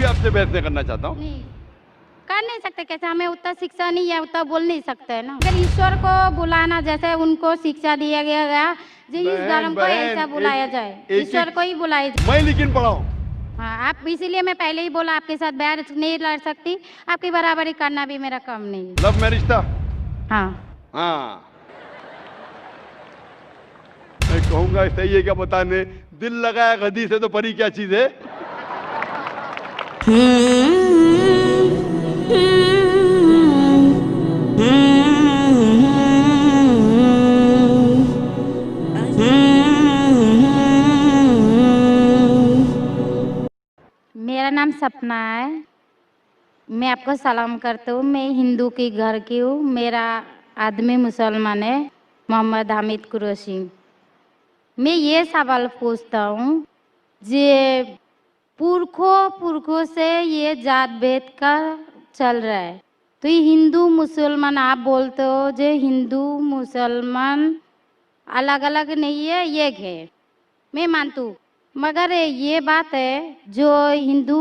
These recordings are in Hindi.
आपसे बहस नहीं करना चाहता हूँ। नहीं कर नहीं सकते, कैसे हमें उतना शिक्षा नहीं है, उतना बोल नहीं सकते है ना। अगर ईश्वर को बुलाना जैसे उनको शिक्षा दिया गया जो इस धर्म को ऐसा बुलाया जाए, ईश्वर को ही बुलाया जाए। मैं लेकिन पढ़ाऊँ। हाँ, आप इसीलिए मैं पहले ही बोला आपके साथ बहस नहीं लड़ सकती, आपकी बराबरी करना भी मेरा काम नहीं है। लव मैरिज था? हाँ हाँ, मैं कहूंगा सही है क्या बताने, दिल लगाया गधी से तो परी क्या चीज है। मेरा नाम सपना है, मैं आपको सलाम करता हूँ। मैं हिंदू की घर की हूँ, मेरा आदमी मुसलमान है, मोहम्मद हामिद कुरैशी। मैं ये सवाल पूछता हूँ, जे पुरखों से ये जात भेद का चल रहा है, तो ये हिंदू मुसलमान आप बोलते हो, जो हिंदू मुसलमान अलग अलग नहीं है, एक है, मैं मानती हूँ। मगर ये बात है, जो हिंदू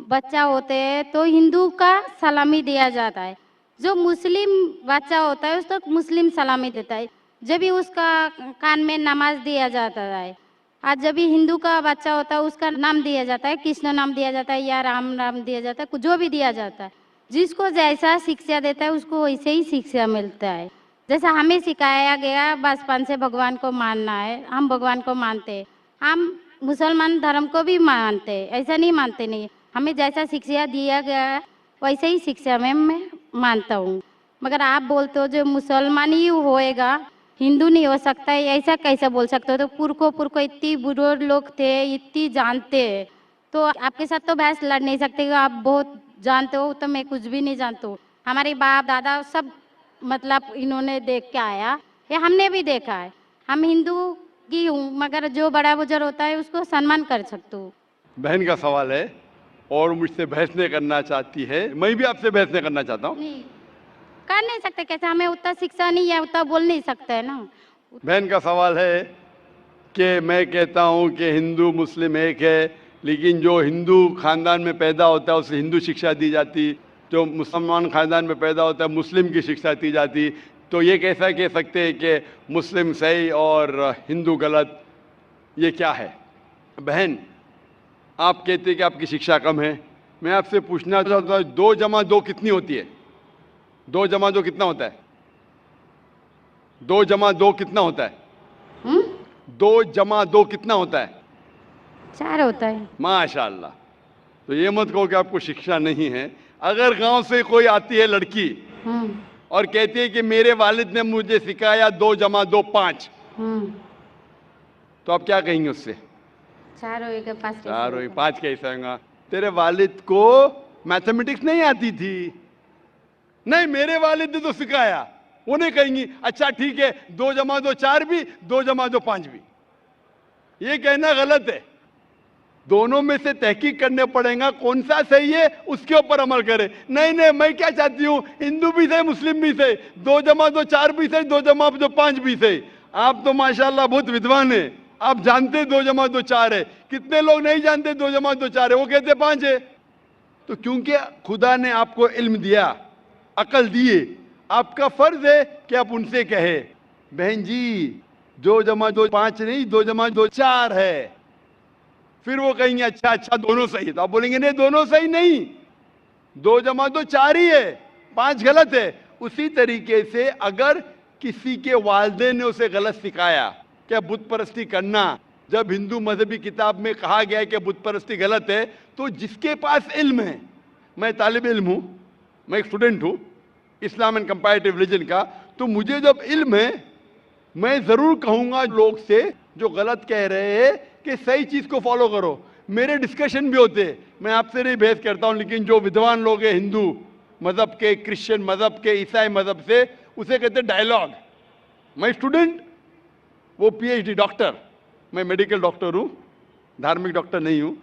बच्चा होते हैं तो हिंदू का सलामी दिया जाता है, जो मुस्लिम बच्चा होता है उसको मुस्लिम सलामी देता है, जब भी उसका कान में नमाज दिया जाता है। आज जब भी हिंदू का बच्चा होता है उसका नाम दिया जाता है, कृष्ण नाम दिया जाता है या राम नाम दिया जाता है, जो भी दिया जाता है। जिसको जैसा शिक्षा देता है उसको वैसे ही शिक्षा मिलता है। जैसा हमें सिखाया गया बचपन से भगवान को मानना है, हम भगवान को मानते हैं, हम मुसलमान धर्म को भी मानते हैं, ऐसा नहीं मानते नहीं। हमें जैसा शिक्षा दिया गया है वैसे ही शिक्षा में मैं मानता हूँ। मगर आप बोलते हो जो मुसलमान ही होएगा, हिंदू नहीं हो सकता है, ऐसा कैसे बोल सकते हो? तो पुरखों इतनी बुरे लोग थे, इतनी जानते हैं, तो आपके साथ तो बहस लड़ नहीं सकते। आप बहुत जानते हो तो मैं कुछ भी नहीं जानता हूँ। हमारे बाप दादा सब मतलब इन्होंने देख के आया, या हमने भी देखा है। हम हिंदू की हूँ, मगर जो बड़ा बुजुर्ग होता है उसको सम्मान कर सकता हूँ। बहन का सवाल है और मुझसे बहस नहीं करना चाहती है, मैं भी आपसे बहस नहीं करना चाहता हूँ। नहीं कर नहीं सकते, कैसे हमें उतना शिक्षा नहीं है, उतना बोल नहीं सकते है ना। बहन का सवाल है कि मैं कहता हूँ कि हिंदू मुस्लिम एक है, लेकिन जो हिंदू खानदान में पैदा होता है उसे हिंदू शिक्षा दी जाती, जो मुसलमान खानदान में पैदा होता है मुस्लिम की शिक्षा दी जाती। तो ये कैसा कह सकते हैं कि मुस्लिम सही और हिंदू गलत? ये क्या है? बहन, आप कहते हैं कि आपकी शिक्षा कम है, मैं आपसे पूछना चाहता हूँ 2 जमा 2 कितनी होती है? 2 जमा 2 कितना होता है? 2 जमा 2 कितना होता है? 2 जमा 2 कितना होता है? 4 होता है। माशाल्लाह। तो ये मत कहो कि आपको शिक्षा नहीं है। अगर गांव से कोई आती है लड़की और कहती है कि मेरे वालिद ने मुझे सिखाया 2 जमा 2 5, तो आप क्या कहेंगे उससे? 4 होएगा 5 कैसे 4 होगा? 5 कैसे होगा? तेरे वालिद को मैथमेटिक्स नहीं आती थी? नहीं, मेरे वालिद ने तो सिखाया। उन्हें कहेंगी अच्छा ठीक है, 2 जमा 2 4 भी, 2 जमा 2 5 भी। ये कहना गलत है। दोनों में से तहकीक करने पड़ेगा कौन सा सही है, उसके ऊपर अमल करें। नहीं नहीं, मैं क्या चाहती हूँ, हिंदू भी सही मुस्लिम भी सही, 2 जमा 2 4 भी सही, 2 जमा 2 5 भी सही। आप तो माशाल्लाह बहुत विद्वान है, आप जानते 2 जमा 2 4 है। कितने लोग नहीं जानते 2 जमा 2 4 है, वो कहते 5 है। तो क्योंकि खुदा ने आपको इल्म दिया, अकल दिए, आपका फर्ज है कि आप उनसे कहे बहन जी 2 जमा 2 5 नहीं, 2 जमा 2 4 है। फिर वो कहेंगे अच्छा अच्छा दोनों सही है, तो आप बोलेंगे नहीं दोनों सही नहीं, 2 जमा 2 4 ही है, 5 गलत है। उसी तरीके से अगर किसी के वालिदैन ने उसे गलत सिखाया क्या बुत परस्ती करना, जब हिंदू मजहबी किताब में कहा गया है कि बुत परस्ती गलत है, तो जिसके पास इल्म है, मैं तालिब इल्म हूँ, मैं एक स्टूडेंट हूँ इस्लाम एंड कंपैरेटिव रिलीजन का, तो मुझे जब इल्म है मैं जरूर कहूंगा लोग से जो गलत कह रहे हैं कि सही चीज को फॉलो करो। मेरे डिस्कशन भी होते हैं, मैं आपसे नहीं बहस करता हूं, लेकिन जो विद्वान लोग हैं हिंदू मजहब के, क्रिश्चियन मजहब के, ईसाई मजहब से, उसे कहते हैं डायलॉग। मैं स्टूडेंट, वो पीएचडी डॉक्टर, मैं मेडिकल डॉक्टर हूं, धार्मिक डॉक्टर नहीं हूं।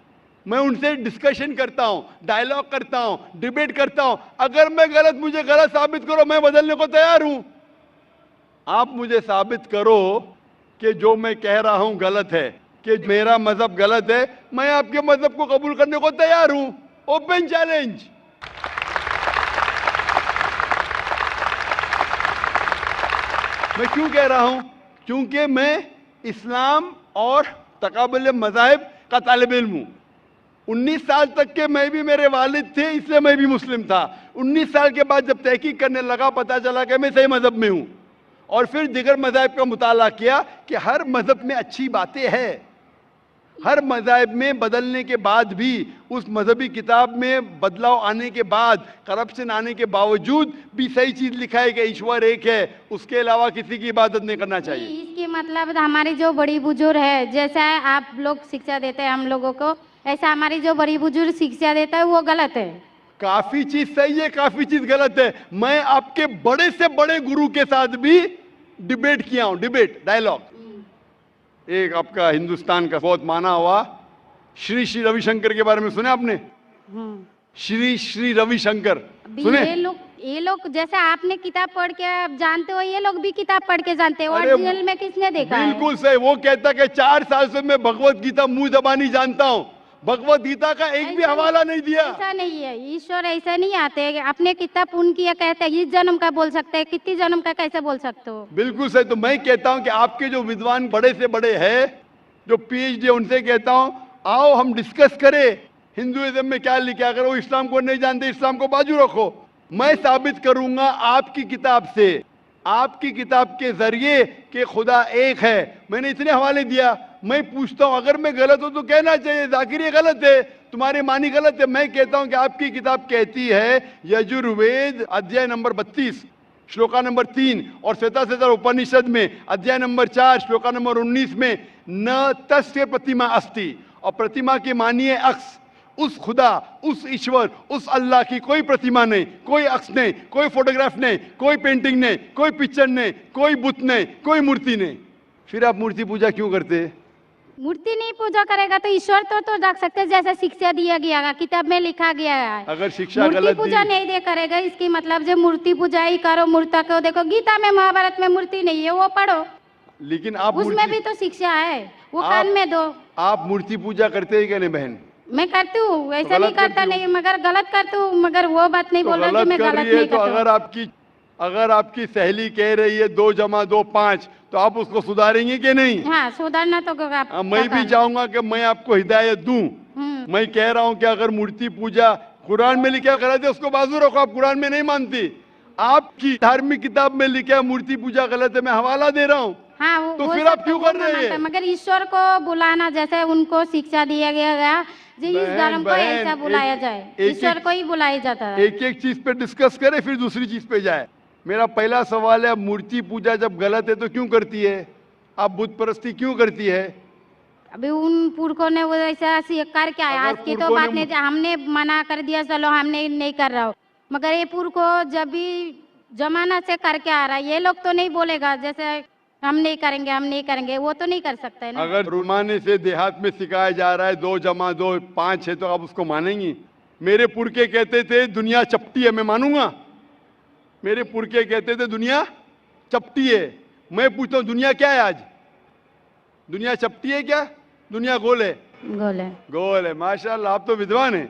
मैं उनसे डिस्कशन करता हूं, डायलॉग करता हूं, डिबेट करता हूं। अगर मैं गलत, मुझे गलत साबित करो, मैं बदलने को तैयार हूं। आप मुझे साबित करो कि जो मैं कह रहा हूं गलत है, कि मेरा मजहब गलत है, मैं आपके मजहब को कबूल करने को तैयार हूं। Open challenge. मैं क्यों कह रहा हूं? क्योंकि मैं इस्लाम और तकाबुल मज़ाहिब का तालिब इल्म हूं। 19 साल तक के मैं भी, मेरे वालिद थे, इसलिए मैं भी मुस्लिम था। 19 साल के बाद जब तहकीक करने लगा, पता चला कि मैं सही मजहब में हूं। और फिर दिगर मज़ाहिब का मुताला किया कि हर मजहब में अच्छी बातें हैं। हर मज़ाहिब में बदलने के बाद भी, उस मजहबी किताब में बदलाव आने के बाद, करप्शन आने के बावजूद भी सही चीज़ लिखा है कि ईश्वर एक है, उसके अलावा किसी की इबादत नहीं करना चाहिए। इसके मतलब हमारी जो बड़ी बुजुर्ग है, जैसा आप लोग शिक्षा देते हैं हम लोगों को, ऐसा हमारी जो बड़ी बुजुर्ग शिक्षा देता है वो गलत है। काफी चीज सही है, काफी चीज गलत है। मैं आपके बड़े से बड़े गुरु के साथ भी डिबेट किया हूं, डिबेट, डायलॉग। एक आपका हिंदुस्तान का बहुत माना हुआ श्री श्री रविशंकर के बारे में सुने आपने? श्री श्री रविशंकर सुने? ये लोग जैसे आपने किताब पढ़ के आप जानते हो, ये लोग भी किताब पढ़ के जानते हो। अरे ओरिजिनल में किसने देखा है? बिल्कुल सही। वो कहता कि 4 साल से मैं भगवत गीता मुंह जबानी जानता हूं, भगवत गीता का एक भी हवाला नहीं दिया। ऐसा नहीं है, ईश्वर ऐसा नहीं आते। अपने कितना पुण्य किया कहते हैं, इस जन्म का बोल सकते हैं, कितनी जन्म का कैसे बोल सकते हो? बिल्कुल सही। तो मैं कहता हूं कि आपके जो विद्वान बड़े से बड़े हैं, जो पीएचडी, उनसे कहता हूं आओ हम डिस्कस करें हिंदुइज्म में क्या लिखा। अगर वो इस्लाम को नहीं जानते, इस्लाम को बाजू रखो। मैं साबित करूंगा आपकी किताब से, आपकी किताब के जरिए कि खुदा एक है। मैंने इतने हवाले दिया। मैं पूछता हूं अगर मैं गलत हूं तो कहना चाहिए जाकिर ये गलत है, तुम्हारी मानी गलत है। मैं कहता हूं कि आपकी किताब कहती है यजुर्वेद अध्याय नंबर 32 श्लोका नंबर 3 और श्वेताश्वेतर उपनिषद में अध्याय नंबर 4 श्लोका नंबर 19 में न तस्य प्रतिमा अस्ति, और प्रतिमा की मानी है अक्स। उस खुदा, उस ईश्वर, उस अल्लाह की कोई प्रतिमा नहीं, कोई अक्स नहीं, कोई फोटोग्राफ नहीं, कोई पेंटिंग नहीं, कोई पिक्चर नहीं, कोई बुत नहीं, कोई मूर्ति नहीं। फिर आप मूर्ति पूजा क्यों करते हैं? मूर्ति नहीं पूजा करेगा तो ईश्वर तो रख सकते हैं, जैसे शिक्षा दिया गया है, किताब में लिखा गया है। अगर शिक्षा मूर्ति गलत पूजा दी, नहीं दे करेगा, इसकी मतलब जो मूर्ति पूजा ही करो, मूर्ता को देखो, गीता में महाभारत में मूर्ति नहीं है, वो पढ़ो, लेकिन आप उसमें भी तो शिक्षा है, वो कान में दो। आप मूर्ति पूजा करते हैं क्या नहीं बहन? मैं करती हूँ, ऐसा गलत नहीं करता करती नहीं, मगर गलत करती हूँ। मगर वो बात नहीं तो बोल रहा कि गलत मैं कर गलत रही है। नहीं तो करता। अगर आपकी सहेली कह रही है 2 + 2 5, तो आप उसको सुधारेंगे कि नहीं? हाँ, सुधारना तो आप मैं भी चाहूंगा कि मैं आपको हिदायत दूं। मैं कह रहा हूं कि अगर मूर्ति पूजा कुरान में लिखा गलत है, उसको बाजू रखो। आप कुरान में नहीं मानती, आपकी धार्मिक किताब में लिखा है मूर्ति पूजा गलत है, मैं हवाला दे रहा हूँ। हाँ, तो फिर आप क्यों कर रहे हैं? मगर ईश्वर को बुलाना, जैसे उनको शिक्षा दिया गया जी, इस धर्म को ऐसा बुलाया जाए, ईश्वर को ही बुलाया जाता है। एक एक चीज पे डिस्कस करे, फिर दूसरी चीज पे जाए। मेरा पहला सवाल है, मूर्ति पूजा जब गलत है तो क्यों करती है? आप बुत परस्ती क्यों करती है? अभी उन पुरखों ने वो ऐसा कर क्या है, आज की तो बात नहीं, हमने मना कर दिया, चलो हमने नहीं कर रहा हूँ, मगर ये पुरखों जब भी जमाना से करके आ रहा है, ये लोग तो नहीं बोलेगा जैसे हम नहीं करेंगे, हम नहीं करेंगे, वो तो नहीं कर सकते ना। अगर रुमाने से देहात में सिखाया जा रहा है 2 + 2 5 है, तो आप उसको मानेंगी? मेरे पुरखे कहते थे दुनिया चपटी है, मैं मानूंगा? मेरे पुरखे कहते थे दुनिया चपटी है। मैं पूछता हूँ दुनिया क्या है आज? दुनिया चपटी है क्या? दुनिया गोल है? गोल है। गोल है। माशाल्लाह, आप तो विद्वान हैं,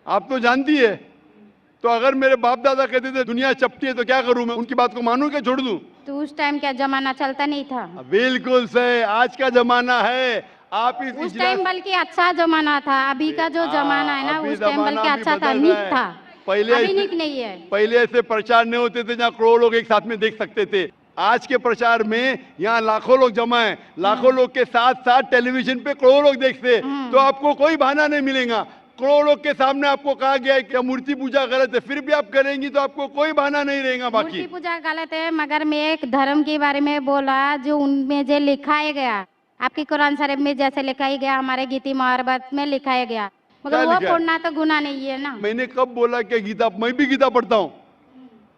आप तो जानती है। तो अगर मेरे बाप दादा कहते थे दुनिया चपटी है तो क्या करूं मैं? उनकी बात को मानूं क्या छोड़ दूं? तो उस टाइम क्या जमाना चलता नहीं था? बिल्कुल सही, आज का जमाना है। आप उस टाइम बल्कि अच्छा जमाना था, अभी का जो जमाना है ना, उस टाइम बल्कि अच्छा था, नीक था। पहले अभी नीक नहीं है। पहले ऐसे प्रचार नहीं होते थे जहाँ करोड़ों लोग एक साथ में देख सकते थे। आज के प्रचार में यहाँ लाखों लोग जमा है, लाखों लोग के साथ साथ टेलीविजन पे करोड़ों लोग देखते, तो आपको कोई बहाना नहीं मिलेगा। करोड़ों लोग के सामने आपको कहा गया है कि मूर्ति पूजा गलत है, फिर भी आप करेंगी तो आपको कोई बहाना नहीं रहेगा। बाकी मूर्ति पूजा गलत है, मगर मैं एक धर्म के बारे में बोला जो उनमें जो लिखाया गया, आपकी कुरान शरीफ में जैसे लिखाया गया, हमारे गीता महाभारत में लिखाया गया, मगर वो पढ़ना तो गुनाह नहीं है ना। मैंने कब बोला कि गीता, मैं भी गीता पढ़ता हूँ?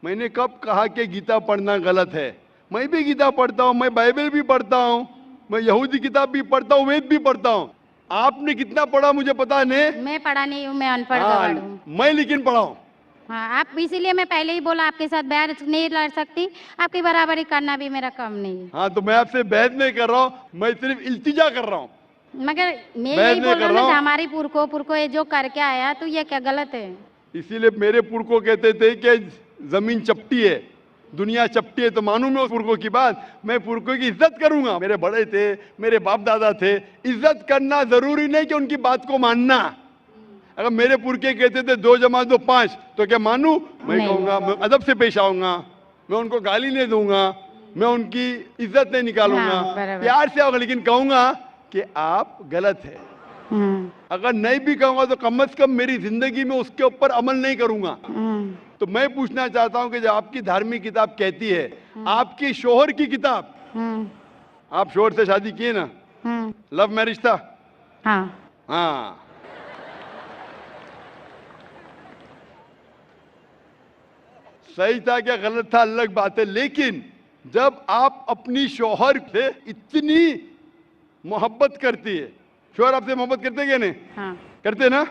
मैंने कब कहा कि गीता पढ़ना गलत है? मैं भी गीता पढ़ता हूँ, मैं बाइबल भी पढ़ता हूँ, मैं यहूदी किताब भी पढ़ता हूँ, वेद भी पढ़ता हूँ। आपने कितना पढ़ा मुझे पता नहीं, मैं पढ़ा नहीं हूँ, मैं अनपढ़ हूँ। मैं लेकिन पढ़ा हूँ। हाँ, आप इसीलिए मैं पहले ही बोला आपके साथ बहस नहीं लड़ सकती, आपकी बराबरी करना भी मेरा काम नहीं है। हाँ, तो मैं आपसे बहस नहीं कर रहा हूँ, मैं सिर्फ इल्तिजा कर रहा हूँ मगर मैं बहस यही नहीं बोल कर रहा हूँ रहा ना, हूँ। हमारी पुरखों ये जो करके आया तो ये क्या गलत है? इसीलिए मेरे पुरखों कहते थे कि जमीन चपटी है, दुनिया चपटी है, तो मानूं मैं उस पुरखों की बात? मैं पुरखों की इज्जत करूंगा, मेरे बड़े थे, मेरे बाप दादा थे। इज्जत करना जरूरी नहीं कि उनकी बात को मानना। अगर मेरे पुरखे कहते थे 2 जमा 2 5, तो क्या मानूं? मैं नहीं। कहूंगा, मैं अदब से पेश आऊंगा, मैं उनको गाली नहीं दूंगा, मैं उनकी इज्जत नहीं निकालूंगा, हाँ, बराबर। प्यार से आऊंगा, लेकिन कहूंगा कि आप गलत है। हम्म, अगर नहीं भी कहूंगा तो कम से कम मेरी जिंदगी में उसके ऊपर अमल नहीं करूंगा। हम्म, तो मैं पूछना चाहता हूं कि जब आपकी धार्मिक किताब कहती है, आपकी शोहर की किताब, हम्म, आप शोहर से शादी किए ना, लव मैरिज था? हाँ, हाँ, सही था क्या गलत था अलग बात है, लेकिन जब आप अपनी शोहर से इतनी मोहब्बत करती है, शोहर आपसे मोहब्बत करते क्या नहीं? हाँ, करते ना?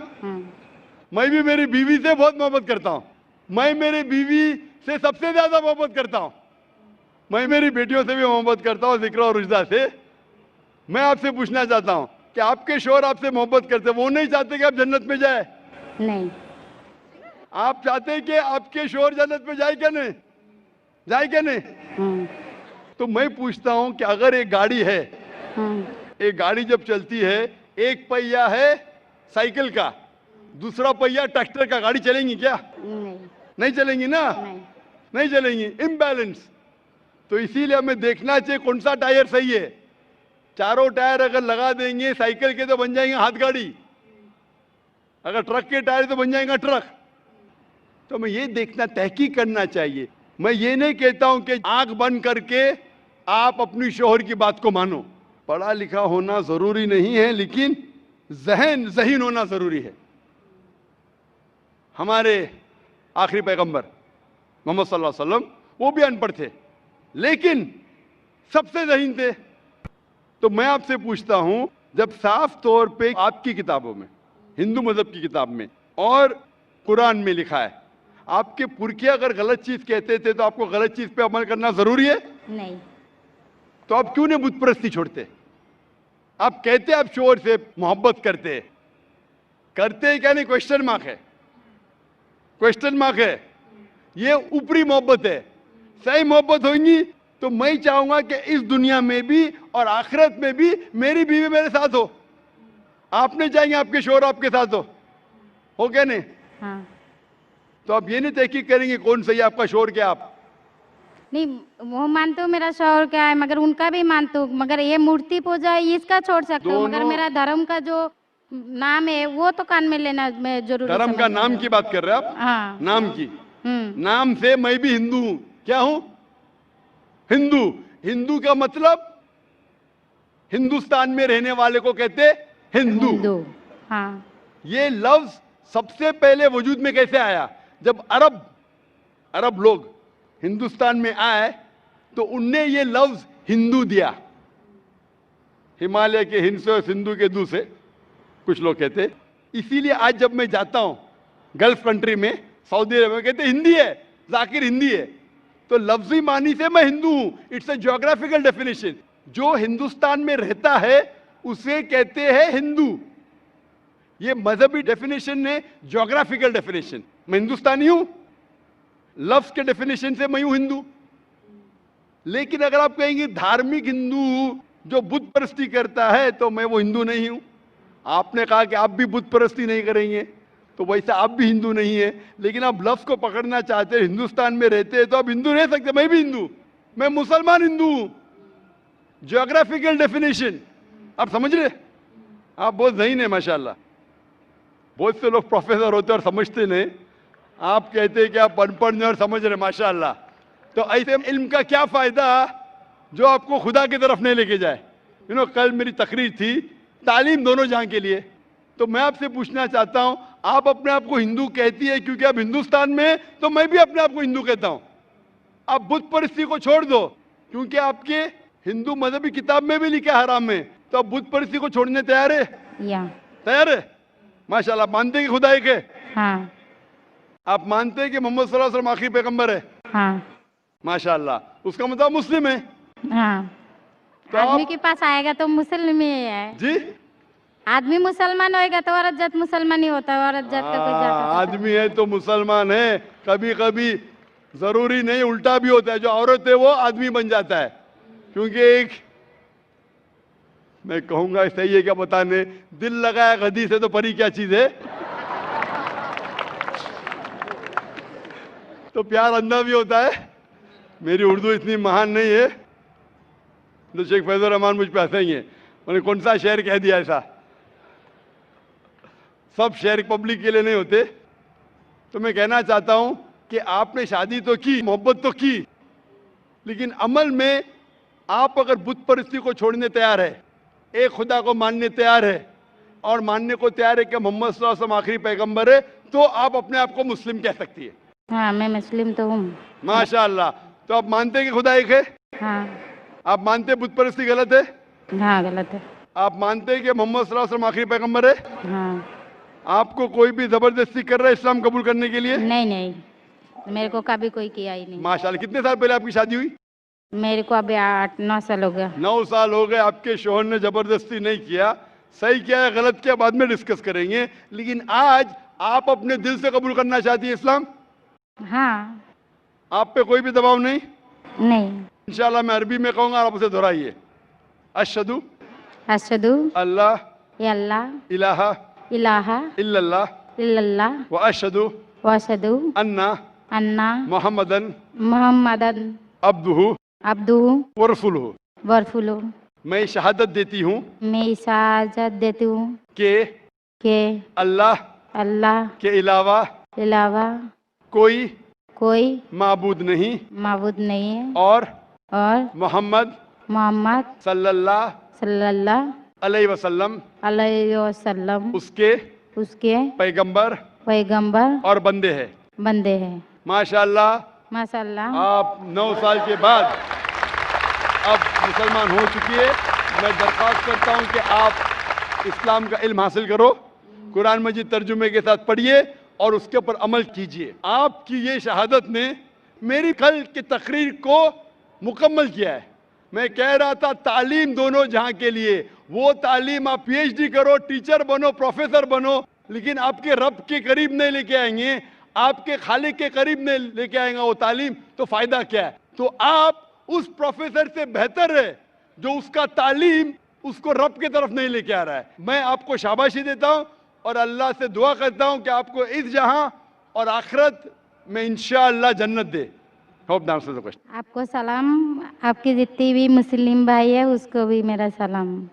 मैं भी मेरी बीवी से बहुत मोहब्बत करता हूं। मैं मेरी बीवी से सबसे ज्यादा मोहब्बत करता हूं। मैं मेरी बेटियों से भी मोहब्बत करता हूं, जिक्र और रुजदा से। मैं आपसे पूछना चाहता हूं कि आपके शोहर आपसे मोहब्बत करते, वो नहीं चाहते कि आप जन्नत में जाए? नहीं, आप चाहते हैं कि आपके शोहर जन्नत में जाए क्या नहीं? जाए क्या नहीं? हम्म, तो मैं पूछता हूं कि अगर एक गाड़ी है, हम्म, एक गाड़ी जब चलती है, एक पहिया है साइकिल का, दूसरा पहिया ट्रैक्टर का, गाड़ी चलेंगी क्या? नहीं, नहीं चलेंगी ना? नहीं, नहीं चलेंगी, इम्बैलेंस। तो इसीलिए हमें देखना चाहिए कौन सा टायर सही है। चारों टायर अगर लगा देंगे साइकिल के तो बन जाएंगे हाथ गाड़ी, अगर ट्रक के टायर तो बन जाएगा ट्रक। तो हमें ये देखना, तहकीक करना चाहिए। मैं ये नहीं कहता हूं कि आंख बंद करके आप अपनी शोहर की बात को मानो। पढ़ा लिखा होना जरूरी नहीं है, लेकिन ज़हीन होना जरूरी है। हमारे आखिरी पैगंबर मोहम्मद सल्लल्लाहु अलैहि वसल्लम, वो भी अनपढ़ थे, लेकिन सबसे ज़हीन थे। तो मैं आपसे पूछता हूं, जब साफ तौर पे आपकी किताबों में, हिंदू मजहब की किताब में और कुरान में लिखा है, आपके पुरखे अगर गलत चीज कहते थे तो आपको गलत चीज पे अमल करना जरूरी है? नहीं, तो आप क्यों नहीं बुत परस्ती छोड़ते? आप कहते आप शोहर से मोहब्बत करते हैं क्या नहीं? क्वेश्चन मार्क है, क्वेश्चन मार्क है। ये ऊपरी मोहब्बत है। सही मोहब्बत होगी तो मैं चाहूंगा कि इस दुनिया में भी और आखिरत में भी मेरी बीवी मेरे साथ हो। आप नहीं चाहेंगे आपके शोहर आपके साथ हो क्या नहीं? हाँ, तो आप ये नहीं तहकीक करेंगे कौन सही है, आपका शोहर क्या? आप नहीं, वो मानते हो मेरा शौहर क्या है, मगर उनका भी मानते हो, मगर ये मूर्ति पूजा इसका छोड़ सकते हो, मगर दोनों- मेरा धर्म का जो नाम है वो तो कान में लेना मैं जरूरी धर्म का समझती नाम हूँ। की बात कर रहे हैं आप? हाँ, नाम की, हम्म, नाम से मैं भी हिंदू हूं। क्या हूं? हिंदू। हिंदू का मतलब हिंदुस्तान में रहने वाले को कहते हिंदू। हिंदू, हाँ, ये लफ्ज सबसे पहले वजूद में कैसे आया? जब अरब लोग हिंदुस्तान में आए तो उनने ये लफ्ज हिंदू दिया। हिमालय के हिंद से और सिंधु के दू से कुछ लोग कहते। इसीलिए आज जब मैं जाता हूं गल्फ कंट्री में, सऊदी अरब में, कहते हिंदी है, जाकिर हिंदी है। तो लफ्जी मानी से मैं हिंदू हूं, इट्स अ ज्योग्राफिकल डेफिनेशन। जो हिंदुस्तान में रहता है उसे कहते हैं हिंदू। ये मजहबी डेफिनेशन ने ज्योग्राफिकल डेफिनेशन। मैं हिंदुस्तानी हूं, लफ्ज के डेफिनेशन से मैं हूं हिंदू। लेकिन अगर आप कहेंगे धार्मिक हिंदू जो बुत परस्ती करता है, तो मैं वो हिंदू नहीं हूं। आपने कहा कि आप भी बुत परस्ती नहीं करेंगे, तो वैसे आप भी हिंदू नहीं है। लेकिन आप लफ्ज को पकड़ना चाहते हैं, हिंदुस्तान में रहते हैं तो आप हिंदू रह सकते। मैं भी हिंदू, मैं मुसलमान हिंदू हूं। ज्योग्राफिकल डेफिनेशन आप समझ रहे? आप बहुत ज़हीन है माशाल्लाह। बहुत से लोग प्रोफेसर होते और समझते नहीं। आप कहते हैं कि आप अनपढ़ नहीं और समझ रहे, माशाल्लाह। तो ऐसे इल्म का क्या फायदा जो आपको खुदा की तरफ नहीं लेके जाए? कल मेरी तकरीर थी तालीम दोनों जहां के लिए। तो मैं आपसे पूछना चाहता हूं, आप अपने आप को हिंदू कहती है क्योंकि आप हिंदुस्तान में हैं, तो मैं भी अपने आप को हिंदू कहता हूं। आप बुत परस्ती को छोड़ दो, क्योंकि आपके हिंदू मजहबी किताब में भी लिखा है हराम में, तो आप बुत परस्ती को छोड़ने तैयार है? या, तैयार है? माशाल्लाह। मानते हैं कि खुदा एक है? हाँ, आप मानते हैं कि मोहम्मद सल्लल्लाहु अलैहि वसल्लम आखिरी पैगंबर है? हाँ, माशाल्लाह। उसका मतलब मुस्लिम है। हाँ, तो आदमी आप के पास आएगा तो मुस्लिम ही है। जी आदमी मुसलमान होएगा तो औरत जात मुसलमान ही होता है, औरत जात का कोई जात होता है? आदमी है तो मुसलमान है, कभी कभी जरूरी नहीं, उल्टा भी होता है, जो औरत है वो आदमी बन जाता है। क्योंकि एक, मैं कहूंगा सही है क्या बताने, दिल लगाया गधी से तो परी क्या चीज है। तो प्यार अंधा भी होता है। मेरी उर्दू इतनी महान नहीं है तो शेख फैजुर रहमान मुझ पे हंसेंगे, उन्होंने कौन सा शेर कह दिया ऐसा। सब शेर पब्लिक के लिए नहीं होते। तो मैं कहना चाहता हूं कि आपने शादी तो की, मोहब्बत तो की, लेकिन अमल में आप अगर बुत परस्ती को छोड़ने तैयार है, एक खुदा को मानने तैयार है और मानने को तैयार है कि मोहम्मद सल्लल्लाहु अलैहि वसल्लम आखिरी पैगंबर है, तो आप अपने आप को मुस्लिम कह सकती है। हाँ, मैं मुस्लिम तो हूँ। माशाअल्लाह। तो आप मानते हैं कि खुदा एक है? हाँ। आप मानते हैं बुत परस्ती गलत है? हाँ, गलत है। आप मानते हैं कि मोहम्मद सल्लल्लाहु अलैहि वसल्लम आखिरी पैगंबर है? हाँ। आपको कोई भी जबरदस्ती कर रहा है इस्लाम कबूल करने के लिए? नहीं नहीं, मेरे को कभी कोई किया ही नहीं। माशाअल्लाह। कितने साल पहले आपकी शादी हुई? मेरे को अभी 8-9 साल हो गया। 9 साल हो गए। आपके शोहर ने जबरदस्ती नहीं किया, सही किया है गलत किया बाद में डिस्कस करेंगे, लेकिन आज आप अपने दिल से कबूल करना चाहती है इस्लाम? हाँ। आप पे कोई भी दबाव नहीं? नहीं। इंशाल्लाह मैं अरबी में कहूंगा, आप उसे दोहराइए। अशहदु अशहदु अल्लाह अल्लाह इलाहा इलाहा इल्लल्लाह इल्लल्लाह व अशहदु व अशहदु अन्ना अन्ना मुहम्मदन मुहम्मदन अब्दुहु अब्दुहु व रसूलुहु। व रसूलुहु। मैं शहादत देती हूँ मैं इजाज़त देती हूँ कि अल्लाह के अलावा कोई कोई माबूद नहीं माबूद नहीं है और मोहम्मद सल्लल्लाहु अलैहि वसल्लम अलैहि वसल्लम उसके पैगंबर और बंदे हैं। माशाअल्लाह। माशाअल्लाह। आप 9 साल के बाद अब मुसलमान हो चुकी है। मैं दरख्वास्त करता हूं कि आप इस्लाम का इल्म हासिल करो, कुरान मजीद तर्जुमे के साथ पढ़िए और उसके ऊपर अमल कीजिए। आपकी ये शहादत ने मेरी कल की तकरीर को मुकम्मल किया है। मैं कह रहा था तालीम दोनों जहां के लिए, वो तालीम आप पीएचडी करो, टीचर बनो, प्रोफेसर बनो, लेकिन आपके रब के करीब नहीं लेके आएंगे, आपके खालिक के करीब नहीं लेके आएगा वो तालीम, तो फायदा क्या है? तो आप उस प्रोफेसर से बेहतर है जो उसका तालीम उसको रब की तरफ नहीं लेके आ रहा है। मैं आपको शाबाशी देता हूं और अल्लाह से दुआ करता हूं कि आपको इस जहां और आखिरत में इंशाअल्लाह जन्नत दे। Hope the answer the question. आपको सलाम, आपके जितने भी मुस्लिम भाई है उसको भी मेरा सलाम।